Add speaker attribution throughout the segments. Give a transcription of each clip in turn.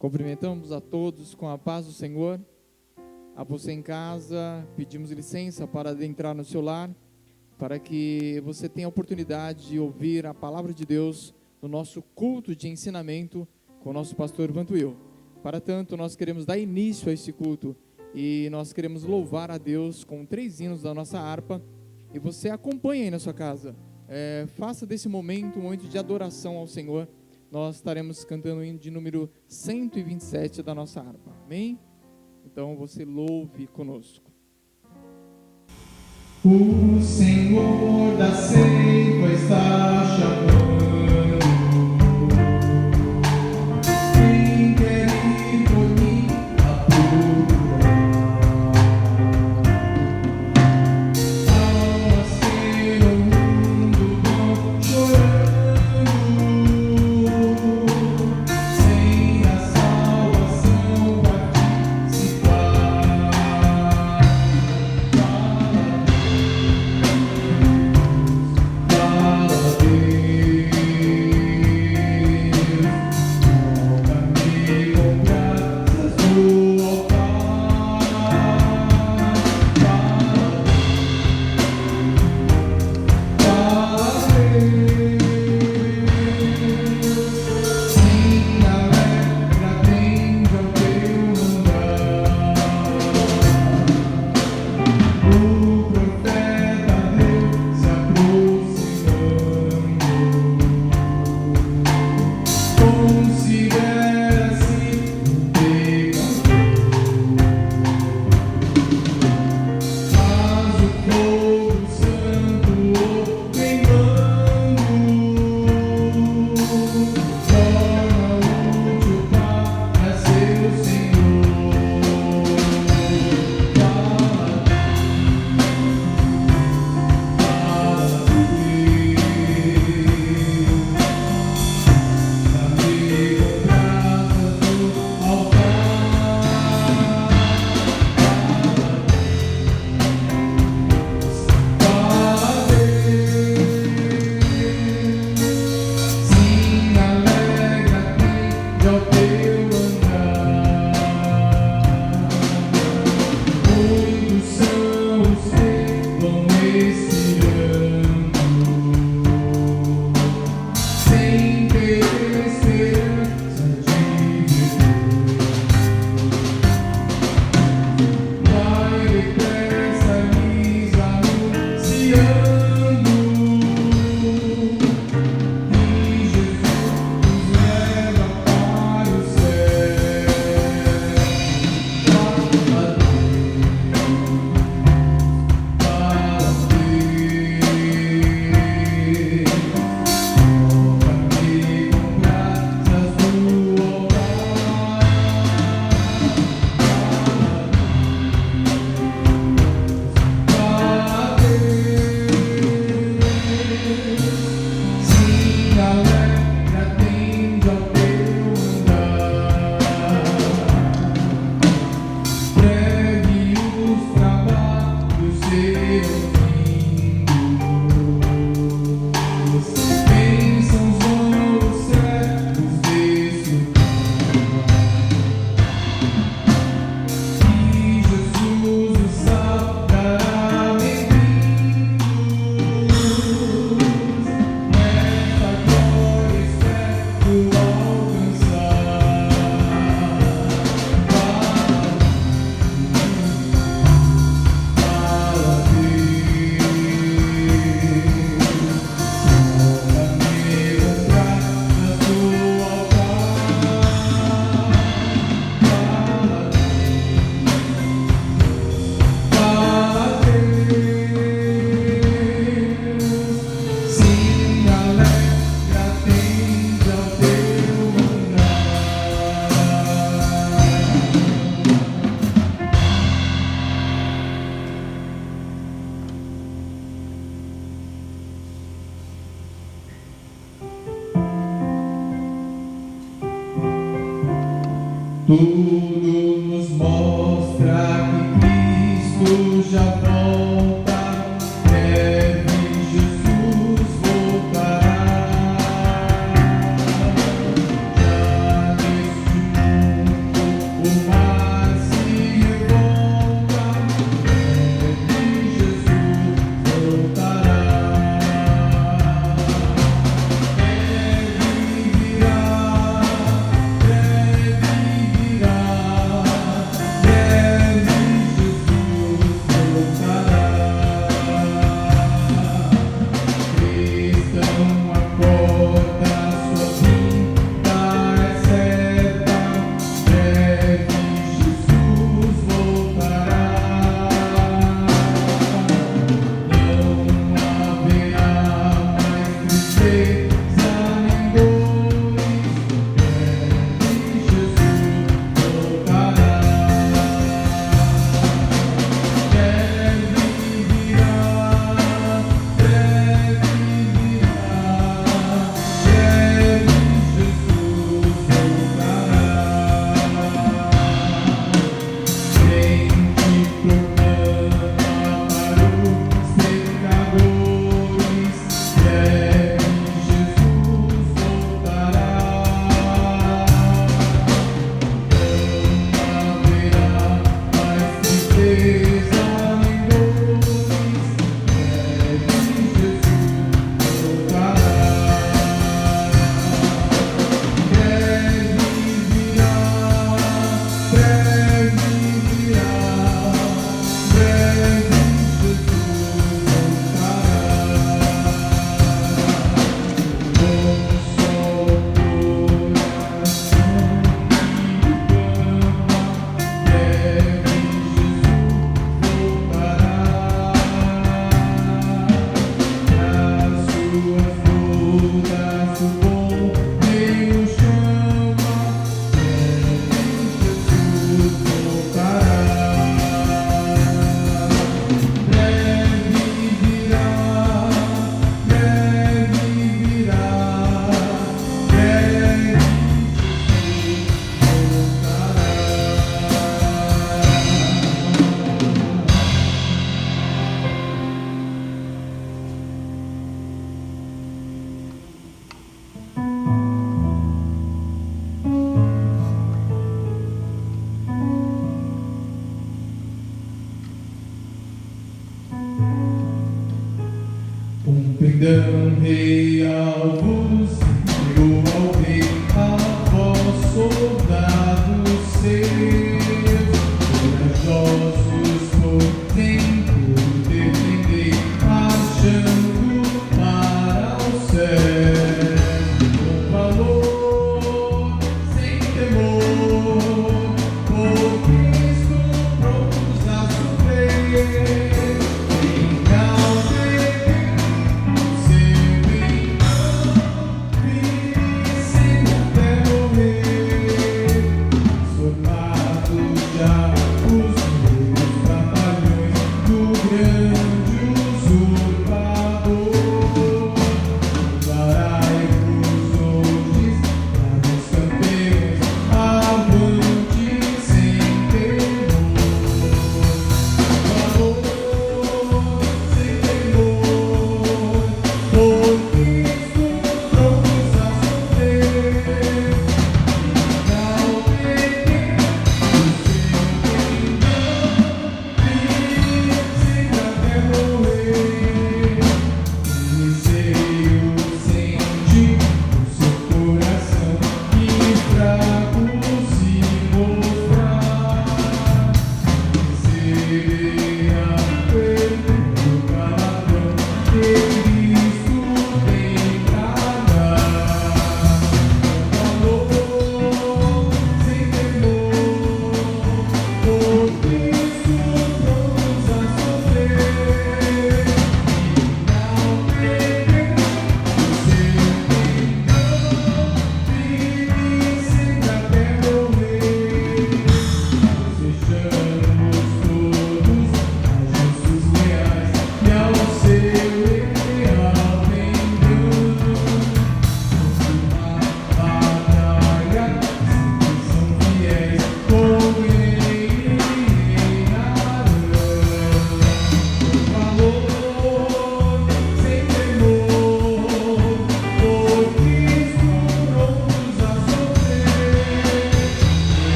Speaker 1: Cumprimentamos a todos com a paz do Senhor. A você em casa, pedimos licença para adentrar no seu lar, para que você tenha a oportunidade de ouvir a palavra de Deus no nosso culto de ensinamento com o nosso pastor Vantuil. Para tanto, nós queremos dar início a esse culto e nós queremos louvar a Deus com 3 hinos da nossa harpa, e você acompanha aí na sua casa. Faça desse momento um momento de adoração ao Senhor. Nós estaremos cantando o hino de número 127 da nossa harpa. Amém? Então você louve conosco.
Speaker 2: O Senhor da ceifa está chamando. Quem quer ir por mim a procurar? Almas que no mundo vão chorando, sem a salvação participar. Tudo nos mostra que Cristo já volta, breve Jesus voltará. Já neste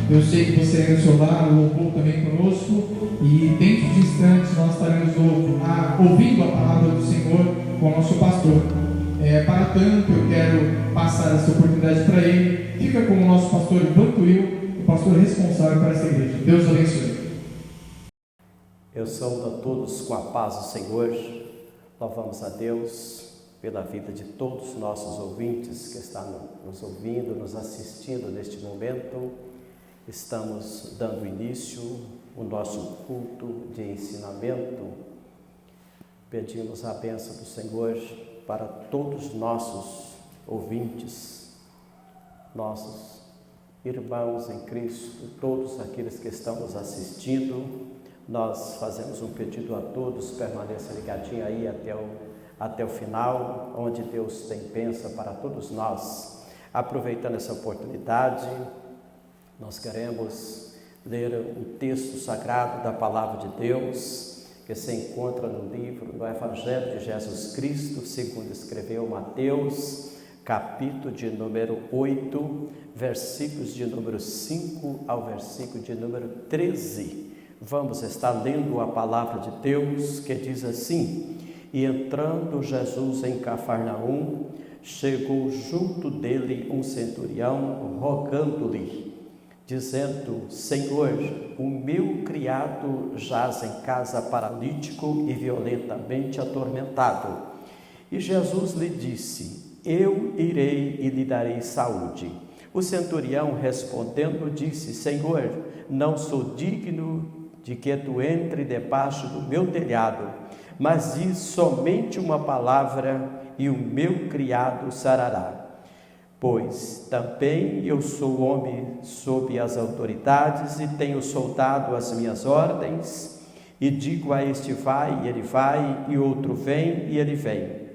Speaker 2: Eu sei que você aí no seu lar louvou também conosco, e dentro de instantes nós estaremos ouvindo a palavra do Senhor com o nosso pastor. Para tanto, eu quero passar essa oportunidade para ele. Fica com o nosso pastor Vantuil, o pastor responsável para essa igreja. Deus abençoe.
Speaker 3: Eu saúdo a todos com a paz do Senhor. Louvamos a Deus pela vida de todos os nossos ouvintes que estão nos ouvindo, nos assistindo neste momento. Estamos dando início ao nosso culto de ensinamento. Pedimos a bênção do Senhor para todos os nossos ouvintes, nossos irmãos em Cristo, todos aqueles que estão nos assistindo. Nós fazemos um pedido a todos, permaneçam ligadinhos aí até o final, onde Deus tem bênção para todos nós. Aproveitando essa oportunidade, nós queremos ler um texto sagrado da Palavra de Deus, que se encontra no livro do Evangelho de Jesus Cristo, segundo escreveu Mateus, capítulo de número 8, versículos de número 5 ao versículo de número 13. Vamos estar lendo a Palavra de Deus, que diz assim: E entrando Jesus em Cafarnaum, chegou junto dele um centurião, rogando-lhe, dizendo: Senhor, o meu criado jaz em casa paralítico e violentamente atormentado. E Jesus lhe disse: Eu irei e lhe darei saúde. O centurião respondendo disse: Senhor, não sou digno de que tu entre debaixo do meu telhado, mas diz somente uma palavra e o meu criado sarará. Pois também eu sou homem sob as autoridades e tenho soldado as minhas ordens, e digo a este vai e ele vai, e outro vem e ele vem.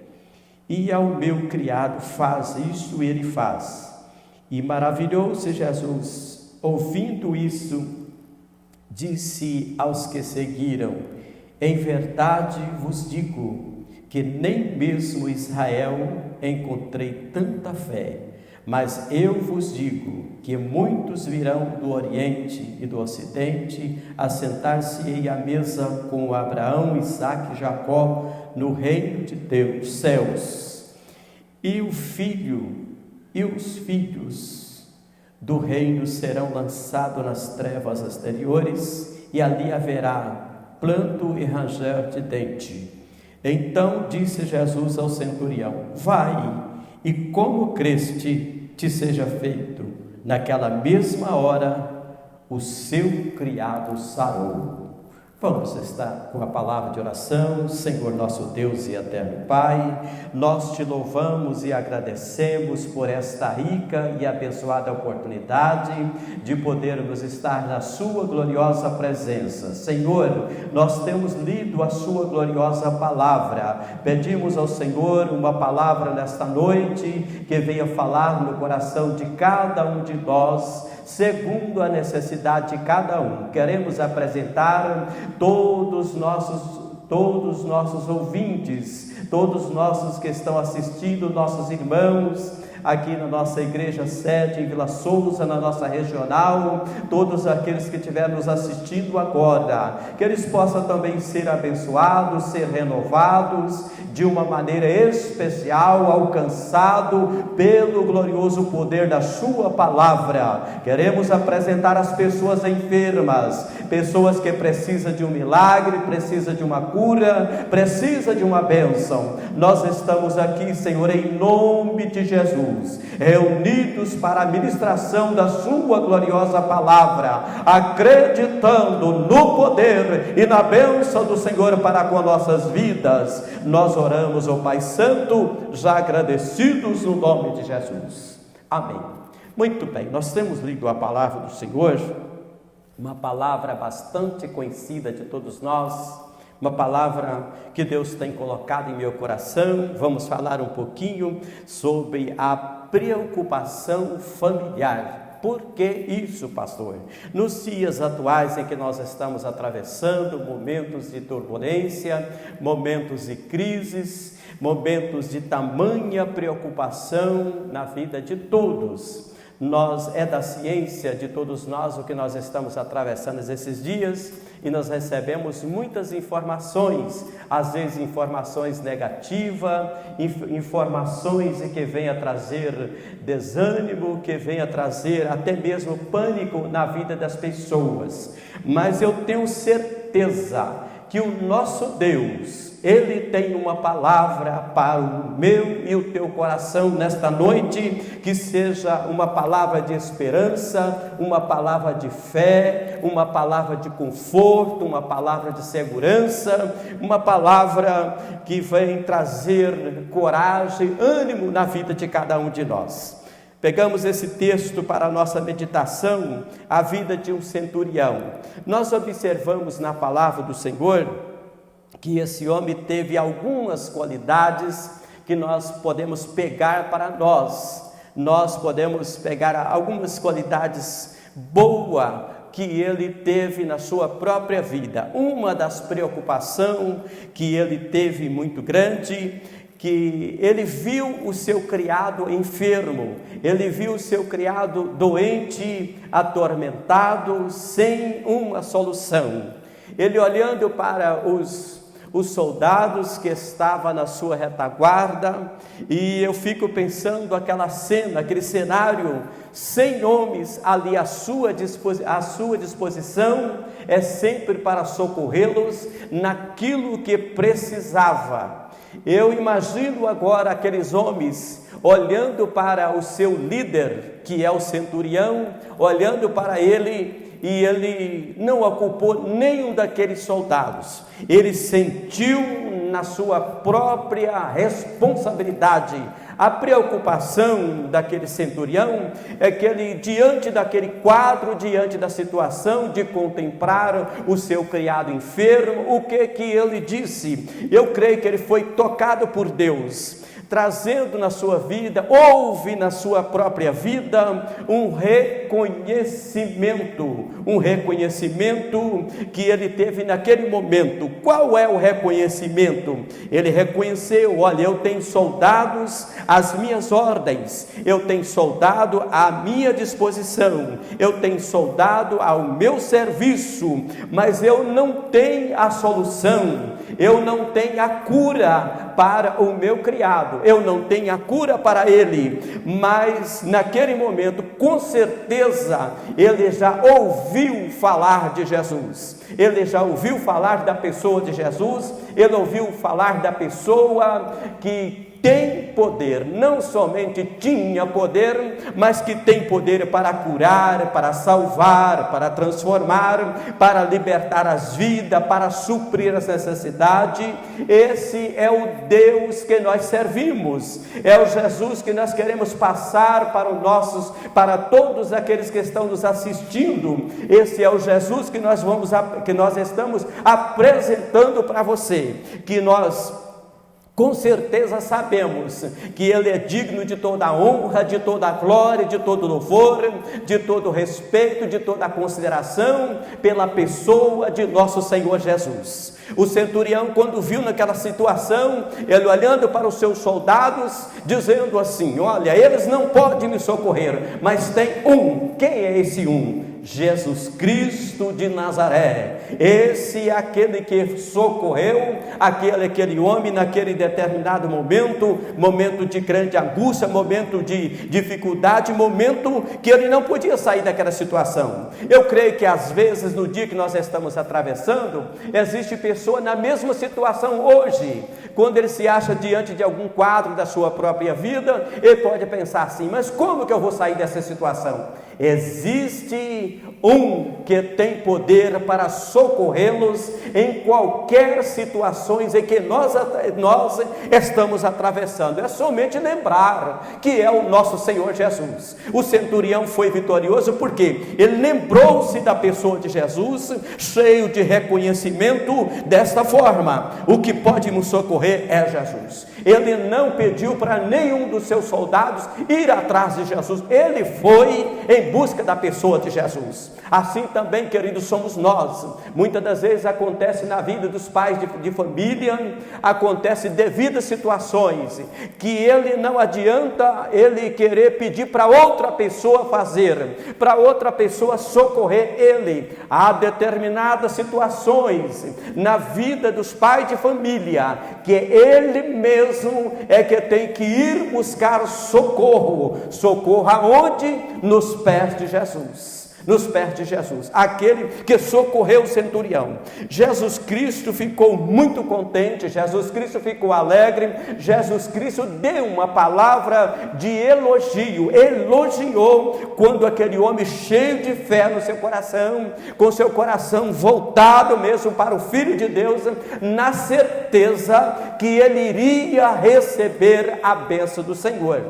Speaker 3: E ao meu criado faz isto e ele faz. E maravilhou-se Jesus, ouvindo isso, disse aos que seguiram: Em verdade vos digo que nem mesmo Israel encontrei tanta fé. Mas eu vos digo que muitos virão do Oriente e do Ocidente a sentar-se à mesa com Abraão, Isaque e Jacó no reino de Deus, céus. E os filhos do reino serão lançados nas trevas exteriores, e ali haverá pranto e ranger de dente. Então disse Jesus ao centurião: vai, e como creste, te seja feito. Naquela mesma hora, o seu criado sarou. Vamos estar com a palavra de oração. Senhor nosso Deus e eterno Pai, nós te louvamos e agradecemos por esta rica e abençoada oportunidade de podermos estar na sua gloriosa presença. Senhor, nós temos lido a sua gloriosa palavra. Pedimos ao Senhor uma palavra nesta noite que venha falar no coração de cada um de nós, segundo a necessidade de cada um. Queremos apresentar todos os nossos ouvintes, todos nossos que estão assistindo, nossos irmãos aqui na nossa igreja sede em Vila Souza, na nossa regional, todos aqueles que estiverem nos assistindo agora, que eles possam também ser abençoados, ser renovados de uma maneira especial, alcançado pelo glorioso poder da sua palavra. Queremos apresentar as pessoas enfermas, pessoas que precisam de um milagre, precisam de uma cura, precisam de uma bênção. Nós estamos aqui, Senhor, em nome de Jesus, reunidos para a ministração da sua gloriosa palavra, acreditando no poder e na bênção do Senhor para com nossas vidas. Nós oramos, ó Pai Santo, já agradecidos no nome de Jesus. Amém. Muito bem, nós temos lido a palavra do Senhor, uma palavra bastante conhecida de todos nós, uma palavra que Deus tem colocado em meu coração. Vamos falar um pouquinho sobre a preocupação familiar. Por que isso, pastor? Nos dias atuais em que nós estamos atravessando momentos de turbulência, momentos de crises, momentos de tamanha preocupação na vida de todos. É da ciência de todos nós o que nós estamos atravessando esses dias, e nós recebemos muitas informações, às vezes informações negativas, informações que venham a trazer desânimo, que venham a trazer até mesmo pânico na vida das pessoas. Mas eu tenho certeza que o nosso Deus, Ele tem uma palavra para o meu e o teu coração nesta noite, que seja uma palavra de esperança, uma palavra de fé, uma palavra de conforto, uma palavra de segurança, uma palavra que vem trazer coragem, ânimo na vida de cada um de nós. Pegamos esse texto para a nossa meditação, a vida de um centurião. Nós observamos na palavra do Senhor que esse homem teve algumas qualidades que nós podemos pegar para nós. Nós podemos pegar algumas qualidades boas que ele teve na sua própria vida. Uma das preocupações que ele teve muito grande, que ele viu o seu criado enfermo, ele viu o seu criado doente, atormentado, sem uma solução. Ele olhando para os soldados que estavam na sua retaguarda, e eu fico pensando aquela cena, aquele cenário, 100 homens ali à sua disposição, é sempre para socorrê-los naquilo que precisava. Eu imagino agora aqueles homens olhando para o seu líder, que é o centurião, olhando para ele, e ele não ocupou nenhum daqueles soldados. Ele sentiu na sua própria responsabilidade. A preocupação daquele centurião é que ele, diante daquele quadro, diante da situação de contemplar o seu criado enfermo, o que ele disse? Eu creio que ele foi tocado por Deus. trazendo na sua vida, houve na sua própria vida um reconhecimento que ele teve naquele momento. Qual é o reconhecimento? Ele reconheceu: olha, eu tenho soldados às minhas ordens, eu tenho soldado à minha disposição, eu tenho soldado ao meu serviço, mas eu não tenho a solução, eu não tenho a cura para o meu criado, eu não tenho a cura para ele. Mas naquele momento, com certeza, ele já ouviu falar de Jesus, ele já ouviu falar da pessoa de Jesus, ele ouviu falar da pessoa que tem poder, não somente tinha poder, mas que tem poder para curar, para salvar, para transformar, para libertar as vidas, para suprir as necessidades. Esse é o Deus que nós servimos, é o Jesus que nós queremos passar para todos aqueles que estão nos assistindo. Esse é o Jesus que nós estamos apresentando para você, que nós com certeza sabemos que Ele é digno de toda a honra, de toda a glória, de todo louvor, de todo respeito, de toda a consideração pela pessoa de nosso Senhor Jesus. O centurião, quando viu naquela situação, ele olhando para os seus soldados, dizendo assim: olha, eles não podem me socorrer, mas tem um. Quem é esse um? Jesus Cristo de Nazaré. Esse é aquele que socorreu aquele homem naquele determinado momento de grande angústia, momento de dificuldade, momento que ele não podia sair daquela situação. Eu creio que às vezes, no dia que nós estamos atravessando, existe pessoa na mesma situação hoje. Quando ele se acha diante de algum quadro da sua própria vida, ele pode pensar assim: mas como que eu vou sair dessa situação? Existe um que tem poder para socorrê-los em qualquer situações em que nós estamos atravessando. É somente lembrar que é o nosso Senhor Jesus. O centurião foi vitorioso porque ele lembrou-se da pessoa de Jesus, cheio de reconhecimento, desta forma: o que pode nos socorrer é Jesus. Ele não pediu para nenhum dos seus soldados ir atrás de Jesus, ele foi em busca da pessoa de Jesus. Assim também, queridos, somos nós. Muitas das vezes acontece na vida dos pais de família, acontece devido a situações que ele não adianta ele querer pedir para outra pessoa fazer, para outra pessoa socorrer ele. Há determinadas situações na vida dos pais de família que ele mesmo é que tem que ir buscar socorro. Socorro aonde? Nos pés de Jesus. Nos pés de Jesus, aquele que socorreu o centurião. Jesus Cristo ficou muito contente, Jesus Cristo ficou alegre, Jesus Cristo deu uma palavra de elogio, elogiou quando aquele homem cheio de fé no seu coração, com seu coração voltado mesmo para o Filho de Deus, na certeza que ele iria receber a bênção do Senhor.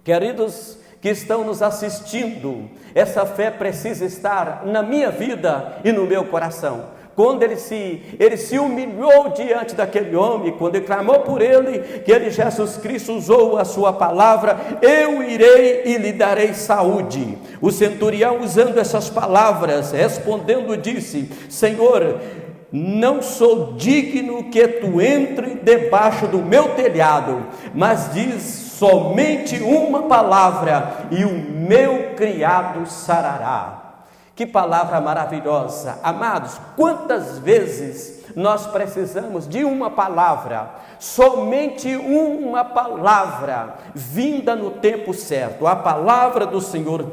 Speaker 3: Queridos que estão nos assistindo, essa fé precisa estar na minha vida e no meu coração. Quando ele se humilhou diante daquele homem, quando ele clamou por ele, que Jesus Cristo usou a sua palavra: eu irei e lhe darei saúde. O centurião, usando essas palavras, respondendo, disse: Senhor, não sou digno que tu entre debaixo do meu telhado, mas diz somente uma palavra e o meu criado sarará. Que palavra maravilhosa! Amados, quantas vezes nós precisamos de uma palavra, somente uma palavra, vinda no tempo certo. A palavra do Senhor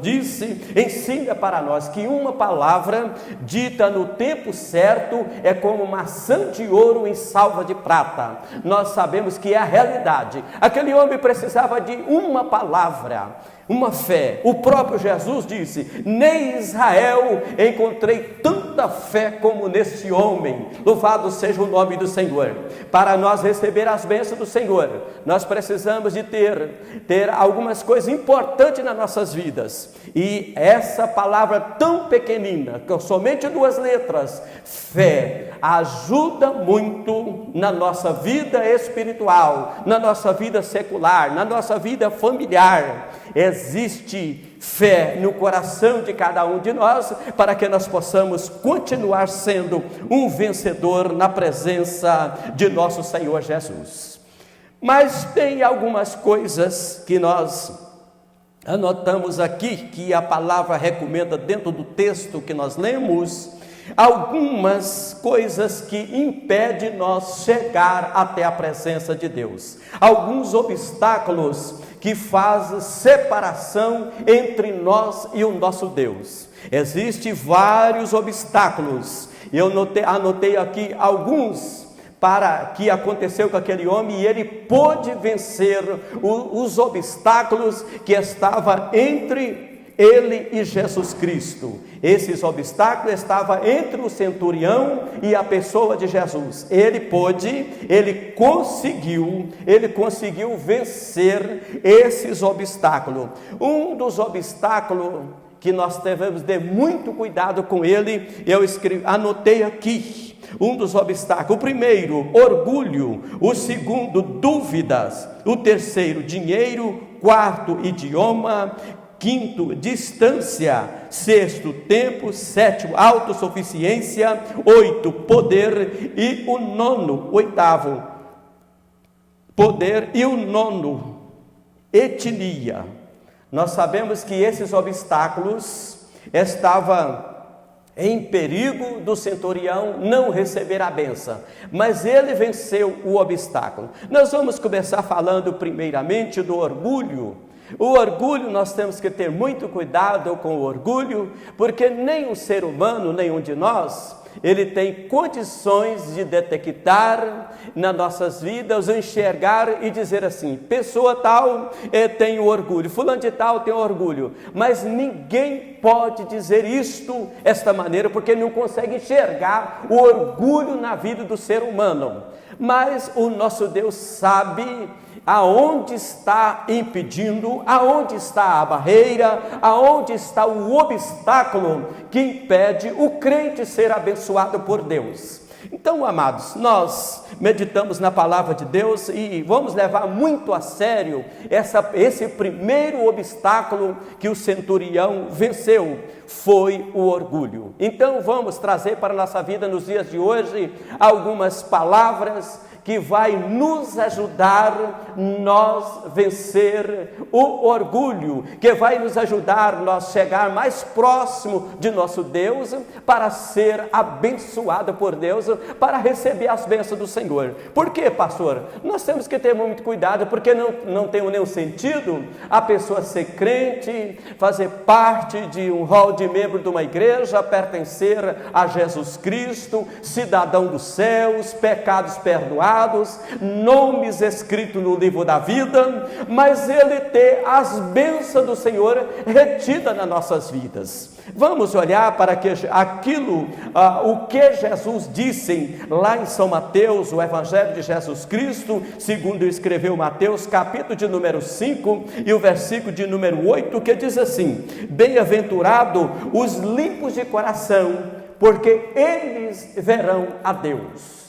Speaker 3: ensina para nós que uma palavra dita no tempo certo é como maçã de ouro em salva de prata. Nós sabemos que é a realidade. Aquele homem precisava de uma palavra, uma fé. O próprio Jesus disse: nem em Israel encontrei tanta fé como nesse homem. Louvado seja o nome do Senhor. Para nós receber as bênçãos do Senhor, nós precisamos de ter algumas coisas importantes nas nossas vidas. E essa palavra tão pequenina, com somente 2 letras, fé. ajuda muito na nossa vida espiritual, na nossa vida secular, na nossa vida familiar. Existe fé no coração de cada um de nós, para que nós possamos continuar sendo um vencedor na presença de nosso Senhor Jesus. Mas tem algumas coisas que nós anotamos aqui, que a palavra recomenda dentro do texto que nós lemos, algumas coisas que impedem nós chegar até a presença de Deus, alguns obstáculos que fazem separação entre nós e o nosso Deus. Existem vários obstáculos, eu anotei aqui alguns para que aconteceu com aquele homem, e ele pôde vencer os obstáculos que estavam entre ele e Jesus Cristo. Esses obstáculos estavam entre o centurião e a pessoa de Jesus. Ele conseguiu vencer esses obstáculos. Um dos obstáculos que nós devemos ter muito cuidado com ele, anotei aqui. Um dos obstáculos: o primeiro, orgulho; o segundo, dúvidas; o terceiro, dinheiro; quarto, idioma; quinto, distância; sexto, tempo; sétimo, autossuficiência; oito, poder; e o nono, oitavo, poder; e o nono, etnia. Nós sabemos que esses obstáculos estavam em perigo do centurião não receber a bênção, mas ele venceu o obstáculo. Nós vamos começar falando primeiramente do orgulho. O orgulho, nós temos que ter muito cuidado com o orgulho, porque nem o ser humano, nenhum de nós, ele tem condições de detectar nas nossas vidas, enxergar e dizer assim: pessoa tal tem orgulho, fulano de tal tem orgulho. Mas ninguém pode dizer esta maneira, porque não consegue enxergar o orgulho na vida do ser humano. Mas o nosso Deus sabe aonde está impedindo, aonde está a barreira, aonde está o obstáculo que impede o crente ser abençoado por Deus. Então, amados, nós meditamos na palavra de Deus e vamos levar muito a sério esse primeiro obstáculo que o centurião venceu, foi o orgulho. Então vamos trazer para a nossa vida nos dias de hoje algumas palavras que vai nos ajudar nós vencer o orgulho, que vai nos ajudar nós chegar mais próximo de nosso Deus, para ser abençoado por Deus, para receber as bênçãos do Senhor. Por quê, pastor? Nós temos que ter muito cuidado, porque não tem nenhum sentido a pessoa ser crente, fazer parte de um hall de membro de uma igreja, pertencer a Jesus Cristo, cidadão dos céus, pecados perdoados, nomes escritos no livro da vida, mas ele ter as bênçãos do Senhor retidas nas nossas vidas. Vamos olhar para o que Jesus disse lá em São Mateus, o Evangelho de Jesus Cristo, segundo escreveu Mateus, capítulo de número 5 e o versículo de número 8, que diz assim: bem-aventurado os limpos de coração, porque eles verão a Deus.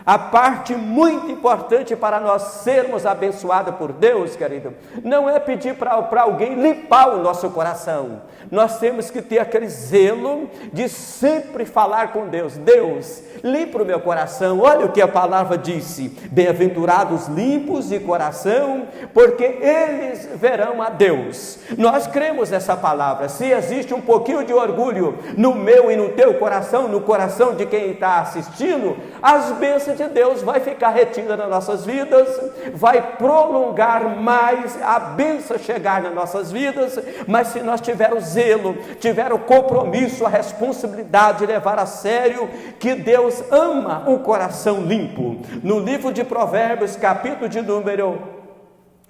Speaker 3: A parte muito importante para nós sermos abençoados por Deus, querido, não é pedir para alguém limpar o nosso coração. Nós temos que ter aquele zelo de sempre falar com Deus: Deus, limpa o meu coração. Olha o que a palavra disse: bem-aventurados limpos de coração, porque eles verão a Deus. Nós cremos nessa palavra. Se existe um pouquinho de orgulho no meu e no teu coração, no coração de quem está assistindo, as bênçãos de Deus vai ficar retida nas nossas vidas, vai prolongar mais a bênção chegar nas nossas vidas. Mas se nós tivermos zelo, tivermos compromisso, a responsabilidade de levar a sério que Deus ama um coração limpo. No livro de Provérbios, capítulo de número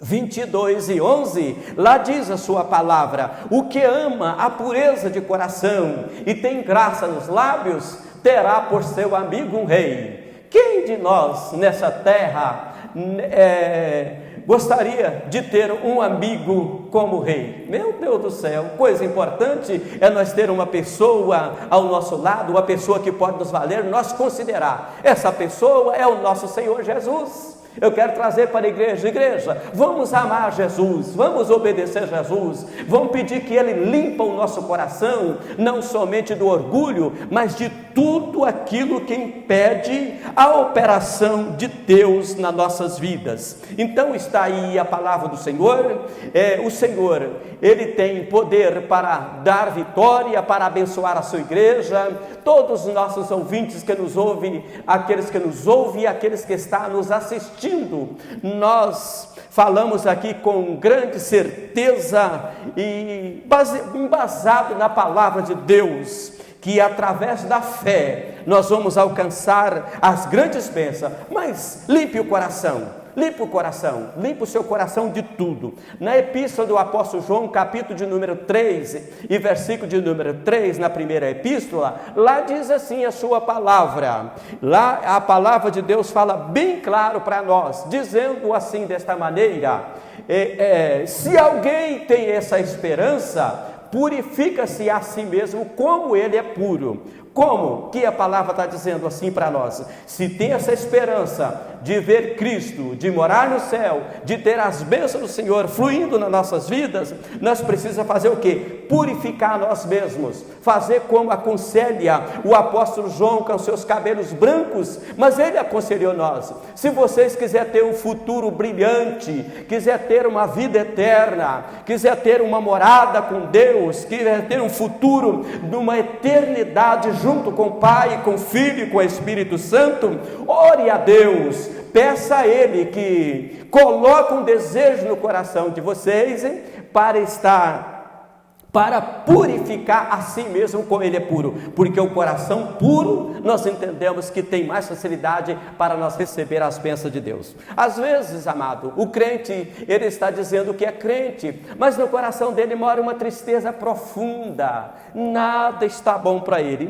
Speaker 3: 22 e 11, lá diz a sua palavra: o que ama a pureza de coração e tem graça nos lábios, terá por seu amigo um rei. Quem de nós nessa terra gostaria de ter um amigo como rei. Meu Deus do céu, coisa importante é nós ter uma pessoa ao nosso lado, uma pessoa que pode nos valer, nós considerar, essa pessoa é o nosso Senhor Jesus. Eu quero trazer para a igreja, vamos amar Jesus, vamos obedecer Jesus, vamos pedir que Ele limpa o nosso coração, não somente do orgulho, mas de tudo aquilo que impede a operação de Deus nas nossas vidas. Então está aí a palavra do Senhor. O Senhor, Ele tem poder para dar vitória, para abençoar a sua igreja, todos os nossos ouvintes que nos ouvem, aqueles que nos ouvem e aqueles que estão nos assistindo. Nós falamos aqui com grande certeza e embasado na palavra de Deus, que através da fé nós vamos alcançar as grandes bênçãos. Mas limpe o coração, limpe o seu coração de tudo. Na epístola do apóstolo João, capítulo de número 3 e versículo de número 3, na primeira epístola, lá diz assim a sua palavra. Lá a palavra de Deus fala bem claro para nós, dizendo assim, desta maneira: se alguém tem essa esperança, purifica-se a si mesmo como ele é puro. Como que a palavra está dizendo assim para nós? Se tem essa esperança de ver Cristo, de morar no céu, de ter as bênçãos do Senhor fluindo nas nossas vidas, nós precisamos fazer o quê? Purificar nós mesmos, fazer como aconselha o apóstolo João com seus cabelos brancos, mas ele aconselhou nós: se vocês quiserem ter um futuro brilhante, quiser ter uma vida eterna, quiser ter uma morada com Deus, quiser ter um futuro numa eternidade junto com o Pai, com o Filho e com o Espírito Santo, ore a Deus, peça a Ele que coloque um desejo no coração de vocês para purificar a si mesmo como Ele é puro, porque o coração puro, nós entendemos que tem mais facilidade para nós receber as bênçãos de Deus. Às vezes, amado, o crente, ele está dizendo que é crente, mas no coração dele mora uma tristeza profunda, nada está bom para ele,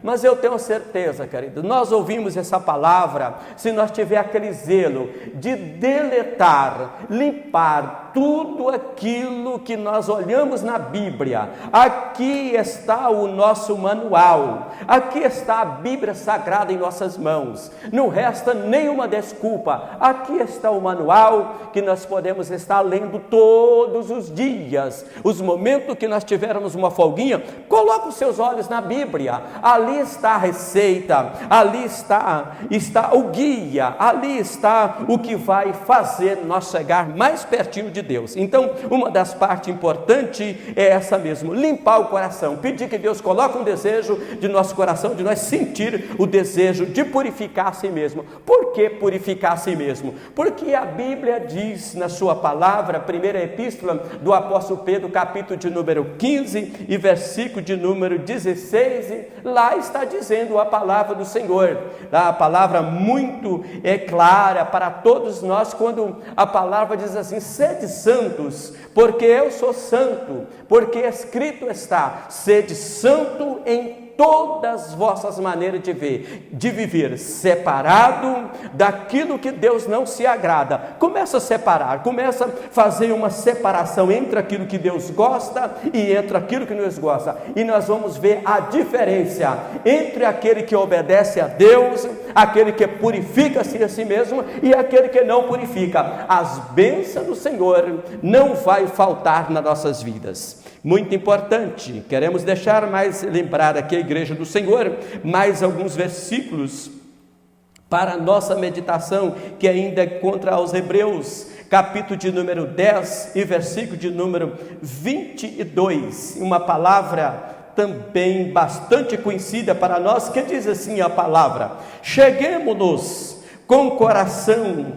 Speaker 3: mas eu tenho certeza, querido, nós ouvimos essa palavra, se nós tiver aquele zelo de deletar, limpar tudo aquilo que nós olhamos na Bíblia. Aqui está o nosso manual, aqui está a Bíblia Sagrada em nossas mãos, não resta nenhuma desculpa. Aqui está o manual que nós podemos estar lendo todos os dias, os momentos que nós tivermos uma folguinha, coloca os seus olhos na Bíblia, ali está a receita, ali está o guia, ali está o que vai fazer nós chegar mais pertinho de Deus. Então, uma das partes importantes é essa mesmo, limpar o coração, pedir que Deus coloque um desejo de nosso coração, de nós sentir o desejo de purificar a si mesmo. Por que purificar a si mesmo? Porque a Bíblia diz na sua palavra, primeira epístola do apóstolo Pedro, capítulo de número 15 e versículo de número 16, lá está dizendo a palavra do Senhor, a palavra muito clara para todos nós, quando a palavra diz assim: sede santos, porque eu sou santo, porque escrito está: sede santo em todas as vossas maneiras de viver, separado daquilo que Deus não se agrada. Começa a separar, começa a fazer uma separação entre aquilo que Deus gosta e entre aquilo que Deus gosta, e nós vamos ver a diferença entre aquele que obedece a Deus, aquele que purifica-se a si mesmo e aquele que não purifica. As bênçãos do Senhor não vai faltar nas nossas vidas. Muito importante, queremos deixar mais lembrar aqui a igreja do Senhor, mais alguns versículos para a nossa meditação, que ainda encontra aos Hebreus, capítulo de número 10 e versículo de número 22, uma palavra também bastante conhecida para nós, que diz assim a palavra: cheguemo-nos com coração,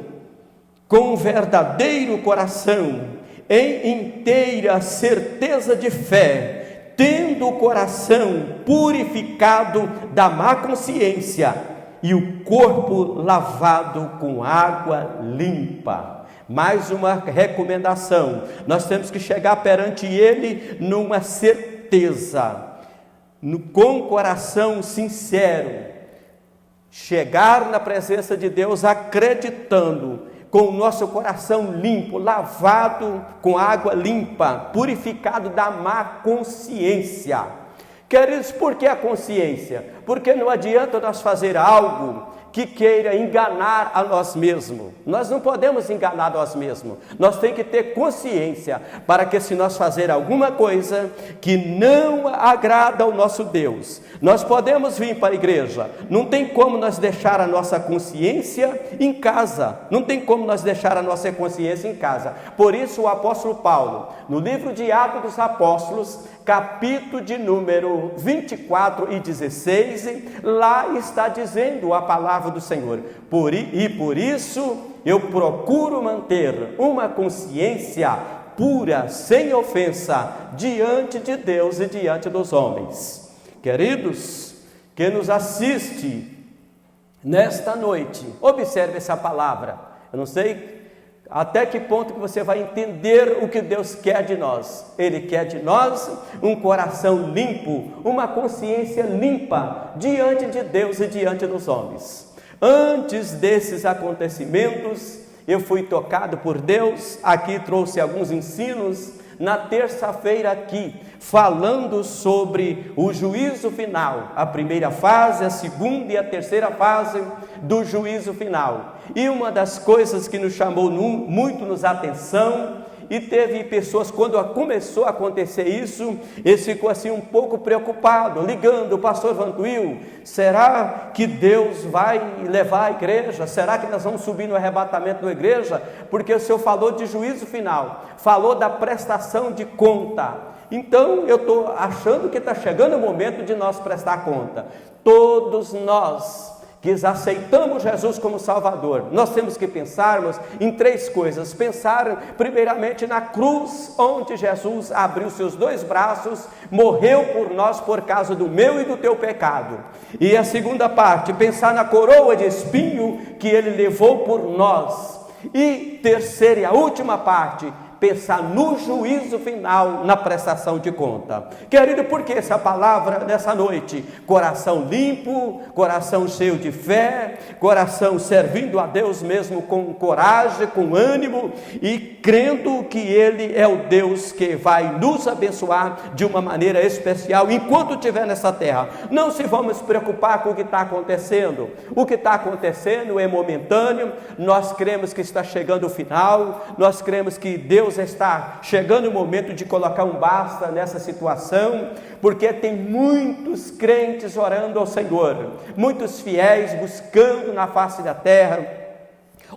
Speaker 3: com verdadeiro coração, em inteira certeza de fé, tendo o coração purificado da má consciência e o corpo lavado com água limpa. Mais uma recomendação: nós temos que chegar perante Ele numa certeza, com o coração sincero, chegar na presença de Deus acreditando, com o nosso coração limpo, lavado com água limpa, purificado da má consciência. Queridos, por que a consciência? Porque não adianta nós fazer algo que queira enganar a nós mesmos. Nós não podemos enganar a nós mesmos. Nós temos que ter consciência para que, se nós fazer alguma coisa que não agrada ao nosso Deus, nós podemos vir para a igreja. Não tem como nós deixar a nossa consciência em casa. Não tem como nós deixar a nossa consciência em casa. Por isso o apóstolo Paulo, no livro de Atos dos Apóstolos, capítulo de número 24 e 16, lá está dizendo a palavra do Senhor: por isso eu procuro manter uma consciência pura, sem ofensa, diante de Deus e diante dos homens. Queridos, que nos assiste nesta noite, observe essa palavra. Eu não sei até que ponto que você vai entender o que Deus quer de nós. Ele quer de nós um coração limpo, uma consciência limpa diante de Deus e diante dos homens. Antes desses acontecimentos, eu fui tocado por Deus. Aqui trouxe alguns ensinos na terça-feira aqui, falando sobre o juízo final, a primeira fase, a segunda e a terceira fase do juízo final. E uma das coisas que nos chamou muito nos atenção, e teve pessoas, quando começou a acontecer isso, eles ficou assim um pouco preocupado, ligando: o pastor Vantuil, será que Deus vai levar a igreja? Será que nós vamos subir no arrebatamento da igreja? Porque o senhor falou de juízo final, falou da prestação de conta. Então eu estou achando que está chegando o momento de nós prestar conta. Todos nós que aceitamos Jesus como Salvador, nós temos que pensarmos em três coisas. Pensar primeiramente na cruz, onde Jesus abriu seus dois braços, morreu por nós por causa do meu e do teu pecado. E a segunda parte, pensar na coroa de espinho que ele levou por nós. E terceira e a última parte, pensar no juízo final, na prestação de conta. Querido, por que essa palavra nessa noite? Coração limpo, coração cheio de fé, coração servindo a Deus mesmo com coragem, com ânimo e crendo que Ele é o Deus que vai nos abençoar de uma maneira especial enquanto estiver nessa terra. Não se vamos preocupar com o que está acontecendo. O que está acontecendo é momentâneo. Nós cremos que está chegando o final. Nós cremos que Deus está chegando o momento de colocar um basta nessa situação, porque tem muitos crentes orando ao Senhor, muitos fiéis buscando na face da terra,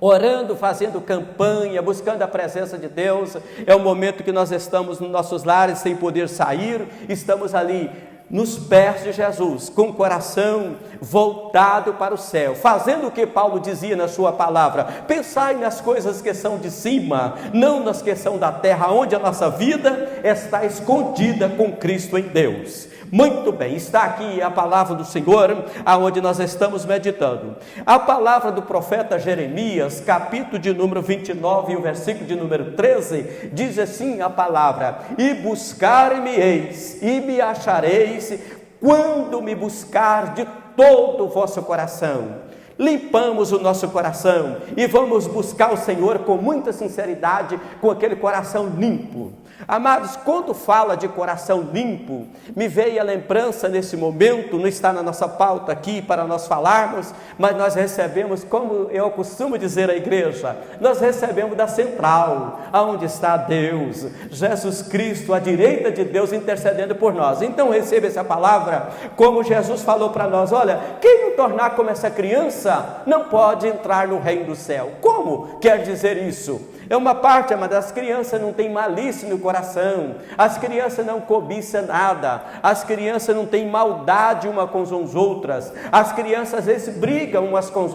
Speaker 3: orando, fazendo campanha, buscando a presença de Deus. É o momento que nós estamos nos nossos lares sem poder sair, estamos ali nos pés de Jesus, com o coração voltado para o céu, fazendo o que Paulo dizia na sua palavra: pensai nas coisas que são de cima, não nas que são da terra, onde a nossa vida está escondida com Cristo em Deus. Muito bem, está aqui a palavra do Senhor, aonde nós estamos meditando. A palavra do profeta Jeremias, capítulo de número 29 e o versículo de número 13, diz assim a palavra: e buscar-me-eis, e me achareis, quando me buscar de todo o vosso coração. Limpamos o nosso coração e vamos buscar o Senhor com muita sinceridade, com aquele coração limpo. Amados, quando fala de coração limpo, me veio a lembrança nesse momento, não está na nossa pauta aqui para nós falarmos, mas nós recebemos, como eu costumo dizer à igreja, nós recebemos da central, aonde está Deus, Jesus Cristo, à direita de Deus, intercedendo por nós. Então receba essa palavra, como Jesus falou para nós: olha, quem não tornar como essa criança, não pode entrar no reino do céu. Como quer dizer isso? É uma parte, mas as crianças não têm malícia no coração, as crianças não cobiçam nada, as crianças não têm maldade uma com as outras, as crianças às vezes brigam umas com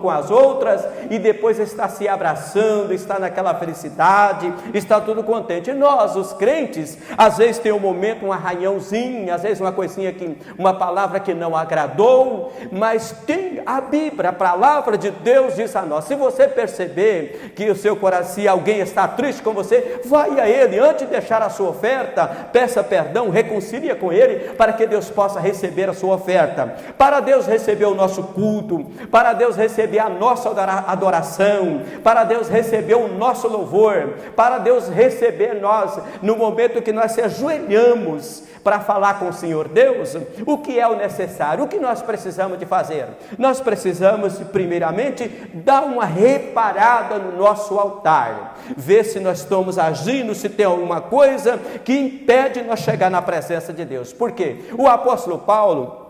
Speaker 3: as outras e depois está se abraçando, está naquela felicidade, está tudo contente. E nós, os crentes, às vezes tem um momento, um arranhãozinho, às vezes uma coisinha uma palavra que não agradou, mas tem a Bíblia, a palavra de Deus diz a nós: se você perceber que o seu coração se alguém está triste com você, vai a Ele, antes de deixar a sua oferta, peça perdão, reconcilia com Ele, para que Deus possa receber a sua oferta, para Deus receber o nosso culto, para Deus receber a nossa adoração, para Deus receber o nosso louvor, para Deus receber nós, no momento que nós se ajoelhamos, para falar com o Senhor Deus. O que é o necessário? O que nós precisamos de fazer? Nós precisamos, primeiramente, dar uma reparada no nosso altar, ver se nós estamos agindo, se tem alguma coisa que impede nós chegar na presença de Deus. Por quê? O apóstolo Paulo,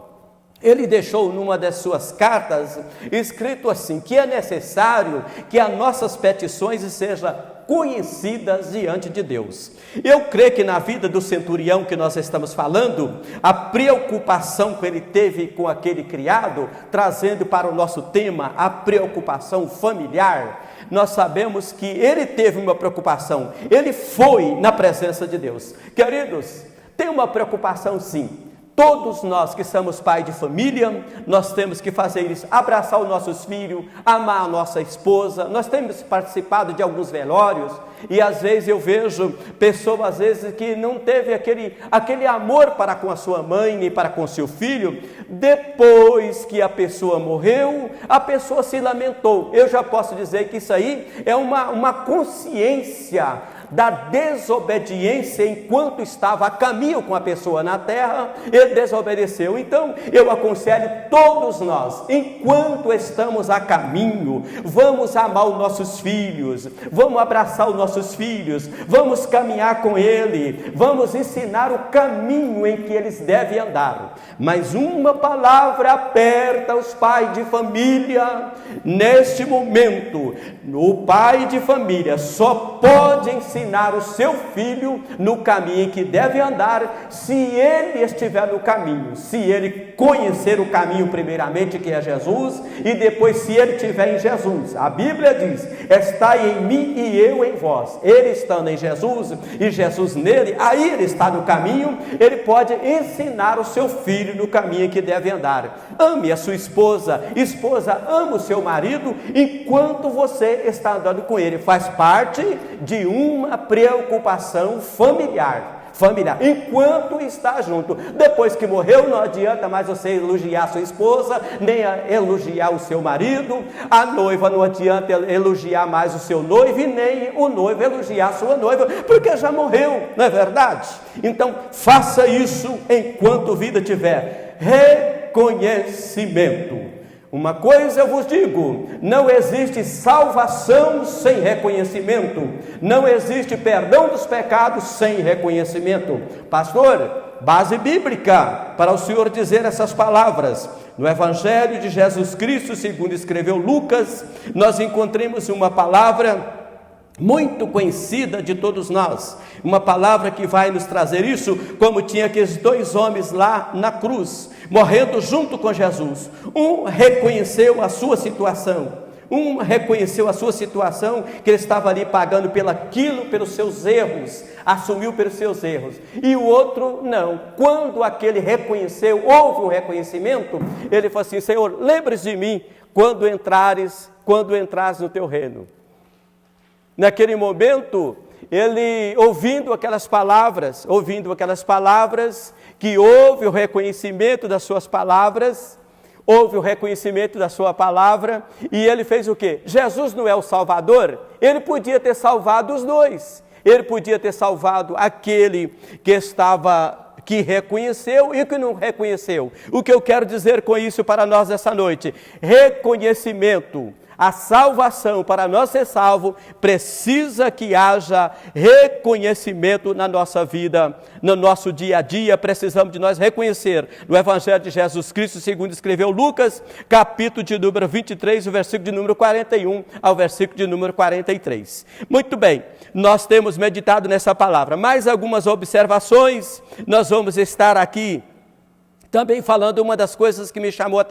Speaker 3: ele deixou numa das suas cartas, escrito assim, que é necessário que as nossas petições sejam conhecidas diante de Deus. Eu creio que na vida do centurião que nós estamos falando, a preocupação que ele teve com aquele criado, trazendo para o nosso tema a preocupação familiar, nós sabemos que ele teve uma preocupação, ele foi na presença de Deus. Queridos, tem uma preocupação sim. Todos nós que somos pai de família, nós temos que fazer isso, abraçar os nossos filhos, amar a nossa esposa. Nós temos participado de alguns velórios e às vezes eu vejo pessoas às vezes que não teve aquele amor para com a sua mãe nem para com o seu filho. Depois que a pessoa morreu, a pessoa se lamentou. Eu já posso dizer que isso aí é uma consciência da desobediência enquanto estava a caminho com a pessoa na terra, ele desobedeceu. Então eu aconselho todos nós, enquanto estamos a caminho, vamos amar os nossos filhos, vamos abraçar os nossos filhos, vamos caminhar com ele, vamos ensinar o caminho em que eles devem andar. Mas uma palavra aperta os pais de família neste momento: o pai de família só pode ensinar o seu filho no caminho em que deve andar se ele estiver no caminho, se ele conhecer o caminho primeiramente, que é Jesus, e depois se ele estiver em Jesus. A Bíblia diz: estai em mim e eu em vós. Ele estando em Jesus e Jesus nele, aí ele está no caminho, ele pode ensinar o seu filho no caminho em que deve andar. Ame a sua esposa, esposa, ama o seu marido enquanto você está andando com ele. Faz parte de uma preocupação familiar, enquanto está junto. Depois que morreu, não adianta mais você elogiar a sua esposa, nem elogiar o seu marido. A noiva não adianta elogiar mais o seu noivo, e nem o noivo elogiar a sua noiva, porque já morreu, não é verdade? Então faça isso enquanto vida tiver. Reconhecimento. Uma coisa eu vos digo: não existe salvação sem reconhecimento, não existe perdão dos pecados sem reconhecimento. Pastor, base bíblica para o senhor dizer essas palavras. No Evangelho de Jesus Cristo, segundo escreveu Lucas, nós encontramos uma palavra muito conhecida de todos nós, uma palavra que vai nos trazer isso, como tinha aqueles dois homens lá na cruz, morrendo junto com Jesus. Um reconheceu a sua situação, que ele estava ali pagando pelos seus erros, assumiu pelos seus erros, e o outro não. Quando aquele reconheceu, houve um reconhecimento, ele falou assim: Senhor, lembre-se de mim quando entrares no teu reino. Naquele momento, ele ouvindo aquelas palavras, que houve o reconhecimento das suas palavras, houve o reconhecimento da sua palavra, e ele fez o quê? Jesus não é o Salvador? Ele podia ter salvado os dois, ele podia ter salvado aquele que reconheceu e que não reconheceu. O que eu quero dizer com isso para nós essa noite? Reconhecimento. A salvação, para nós ser salvo, precisa que haja reconhecimento na nossa vida, no nosso dia a dia. Precisamos de nós reconhecer no Evangelho de Jesus Cristo, segundo escreveu Lucas, capítulo de número 23, o versículo de número 41 ao versículo de número 43. Muito bem, nós temos meditado nessa palavra. Mais algumas observações, nós vamos estar aqui também falando uma das coisas que me chamou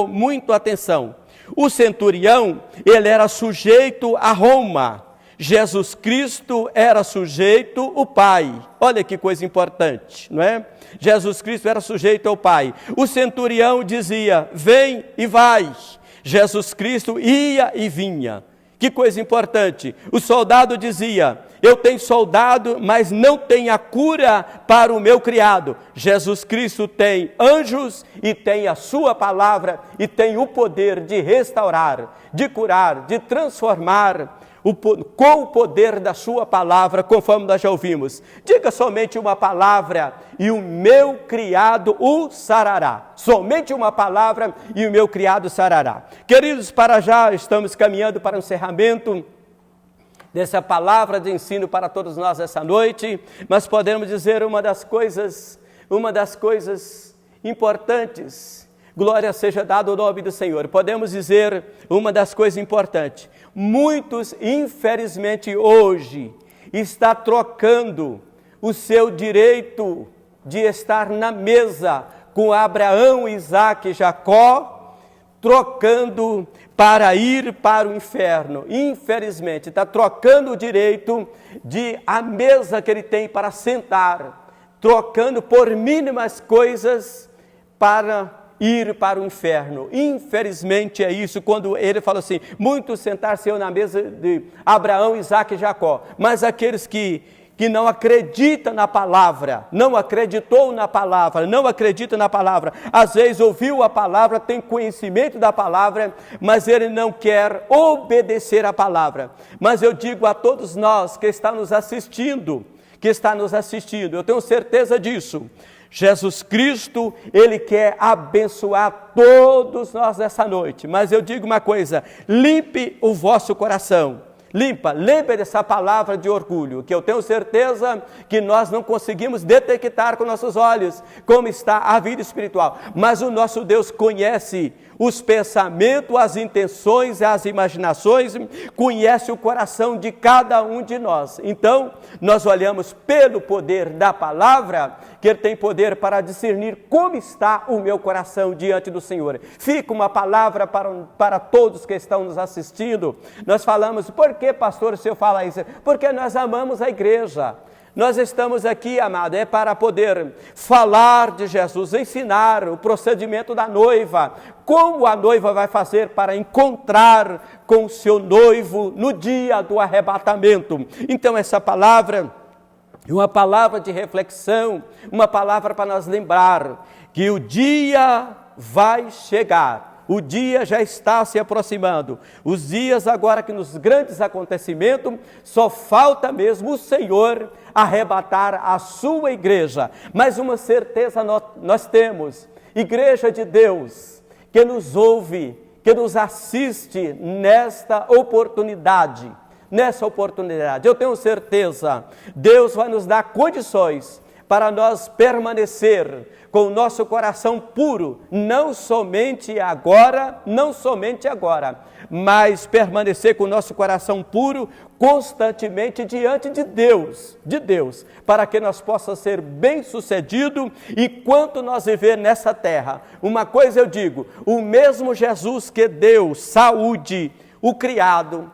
Speaker 3: muito a atenção. O centurião, ele era sujeito a Roma. Jesus Cristo era sujeito ao Pai. Olha que coisa importante, não é? Jesus Cristo era sujeito ao Pai. O centurião dizia: vem e vai. Jesus Cristo ia e vinha.
Speaker 4: Que coisa importante. O soldado dizia: eu tenho soldado, mas não tenho a cura para o meu criado. Jesus Cristo tem anjos e tem a sua palavra e tem o poder de restaurar, de curar, de transformar, com o poder da sua palavra, conforme nós já ouvimos. Diga somente uma palavra e o meu criado o sarará. Somente uma palavra e o meu criado sarará. Queridos, para já estamos caminhando para o encerramento dessa palavra de ensino para todos nós essa noite, mas podemos dizer uma das coisas importantes. Glória seja dada ao nome do Senhor. Podemos dizer uma das coisas importantes. Muitos, infelizmente, hoje, está trocando o seu direito de estar na mesa com Abraão, Isaque e Jacó, trocando para ir para o inferno. Infelizmente, está trocando o direito de a mesa que ele tem para sentar, trocando por mínimas coisas para ir para o inferno. Infelizmente é isso, quando ele fala assim: muitos sentar-se na mesa de Abraão, Isaque e Jacó, mas aqueles que não acreditam na palavra, não acreditou na palavra, não acredita na palavra, às vezes ouviu a palavra, tem conhecimento da palavra, mas ele não quer obedecer a palavra. Mas eu digo a todos nós que está nos assistindo, eu tenho certeza disso, Jesus Cristo, Ele quer abençoar todos nós nessa noite. Mas eu digo uma coisa: limpe o vosso coração. Lembre dessa palavra de orgulho, que eu tenho certeza que nós não conseguimos detectar com nossos olhos como está a vida espiritual. Mas o nosso Deus conhece os pensamentos, as intenções, as imaginações, conhece o coração de cada um de nós. Então, nós olhamos pelo poder da palavra, que Ele tem poder para discernir como está o meu coração diante do Senhor. Fica uma palavra para todos que estão nos assistindo. Nós falamos: por que, pastor, o senhor fala isso? Porque nós amamos a igreja. Nós estamos aqui, amado, para poder falar de Jesus, ensinar o procedimento da noiva, como a noiva vai fazer para encontrar com o seu noivo no dia do arrebatamento. Então essa palavra é uma palavra de reflexão, uma palavra para nós lembrar que o dia vai chegar. O dia já está se aproximando. Os dias agora que nos grandes acontecimentos, só falta mesmo o Senhor arrebatar a sua igreja. Mas uma certeza nós temos: igreja de Deus, que nos ouve, que nos assiste nesta oportunidade. Eu tenho certeza, Deus vai nos dar condições para nós permanecer com o nosso coração puro, não somente agora, mas permanecer com o nosso coração puro constantemente diante de Deus, para que nós possamos ser bem-sucedidos e quanto nós viver nessa terra. Uma coisa eu digo: o mesmo Jesus que deu saúde, o criado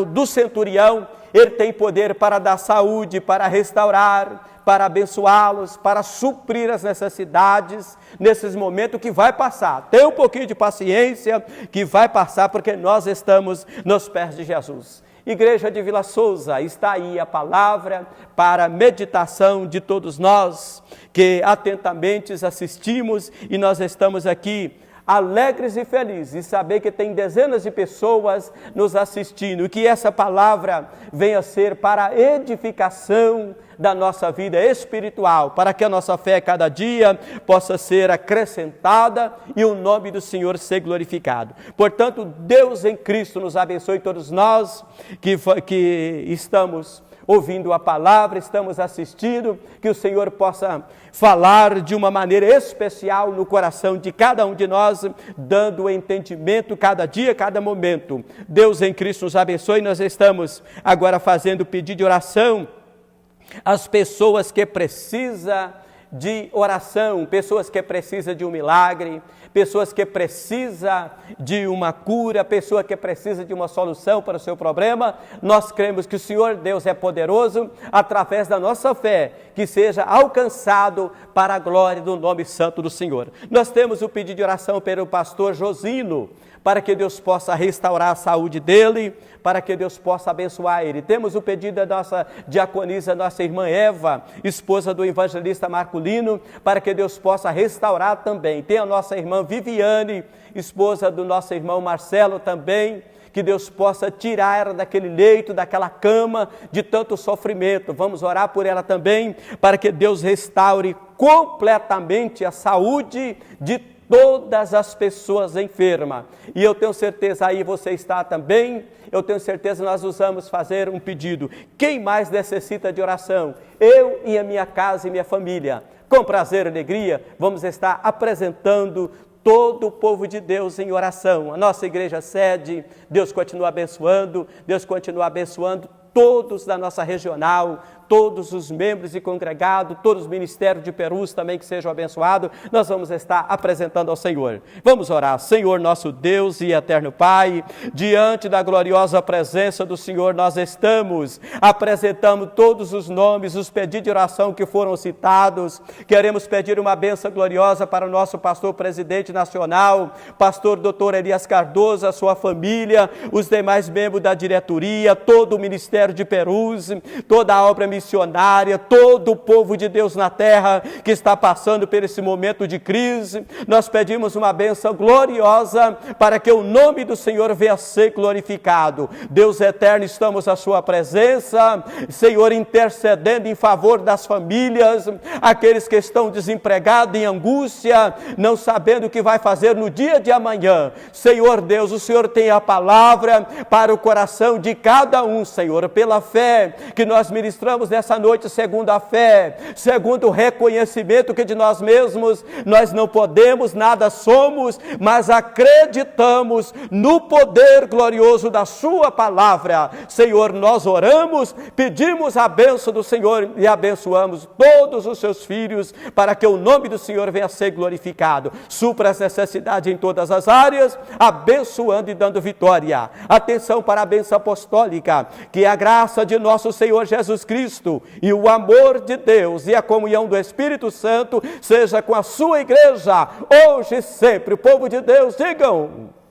Speaker 4: do centurião, Ele tem poder para dar saúde, para restaurar, para abençoá-los, para suprir as necessidades nesses momentos que vai passar. Tenha um pouquinho de paciência, que vai passar, porque nós estamos nos pés de Jesus. Igreja de Vila Souza, está aí a palavra para meditação de todos nós, que atentamente assistimos, e nós estamos aqui alegres e felizes, e saber que tem dezenas de pessoas nos assistindo, e que essa palavra venha ser para a edificação da nossa vida espiritual, para que a nossa fé cada dia possa ser acrescentada e o nome do Senhor ser glorificado. Portanto, Deus em Cristo nos abençoe, todos nós que estamos ouvindo a palavra, estamos assistindo, que o Senhor possa falar de uma maneira especial no coração de cada um de nós, dando entendimento cada dia, cada momento. Deus em Cristo nos abençoe. Nós estamos agora fazendo pedido de oração às pessoas que precisam de oração, pessoas que precisam de um milagre, pessoas que precisam de uma cura, pessoa que precisa de uma solução para o seu problema. Nós cremos que o Senhor Deus é poderoso, através da nossa fé, que seja alcançado para a glória do nome santo do Senhor. Nós temos o pedido de oração pelo pastor Josino, para que Deus possa restaurar a saúde dele, para que Deus possa abençoar ele. Temos o pedido da nossa diaconisa, nossa irmã Eva, esposa do evangelista Marculino, para que Deus possa restaurar também. Tem a nossa irmã Viviane, esposa do nosso irmão Marcelo também, que Deus possa tirar ela daquele leito, daquela cama, de tanto sofrimento. Vamos orar por ela também, para que Deus restaure completamente a saúde de todas as pessoas enfermas. E eu tenho certeza, aí você está também, eu tenho certeza nós vamos fazer um pedido. Quem mais necessita de oração? Eu e a minha casa e minha família. Com prazer e alegria, vamos estar apresentando todo o povo de Deus em oração. A nossa igreja sede, Deus continua abençoando todos da nossa regional, todos os membros e congregados, todos os ministérios de Perus também que sejam abençoados. Nós vamos estar apresentando ao Senhor. Vamos orar. Senhor, nosso Deus e eterno Pai, diante da gloriosa presença do Senhor nós estamos, apresentamos todos os nomes, os pedidos de oração que foram citados. Queremos pedir uma bênção gloriosa para o nosso pastor presidente nacional, pastor Dr. Elias Cardoso, a sua família, os demais membros da diretoria, todo o ministério de Perus, toda a obra missionária, todo o povo de Deus na terra que está passando por esse momento de crise. Nós pedimos uma bênção gloriosa para que o nome do Senhor venha a ser glorificado. Deus eterno, estamos à sua presença, Senhor, intercedendo em favor das famílias, aqueles que estão desempregados, em angústia, não sabendo o que vai fazer no dia de amanhã. Senhor Deus, o Senhor tem a palavra para o coração de cada um, Senhor, pela fé que nós ministramos nessa noite, segundo a fé, segundo o reconhecimento que de nós mesmos nós não podemos, nada somos, mas acreditamos no poder glorioso da sua palavra. Senhor, nós oramos, pedimos a bênção do Senhor e abençoamos todos os seus filhos, para que o nome do Senhor venha a ser glorificado. Supra as necessidades em todas as áreas, abençoando e dando vitória. Atenção para a bênção apostólica, que a graça de nosso Senhor Jesus Cristo e o amor de Deus e a comunhão do Espírito Santo seja com a sua igreja, hoje e sempre. O povo de Deus, digam...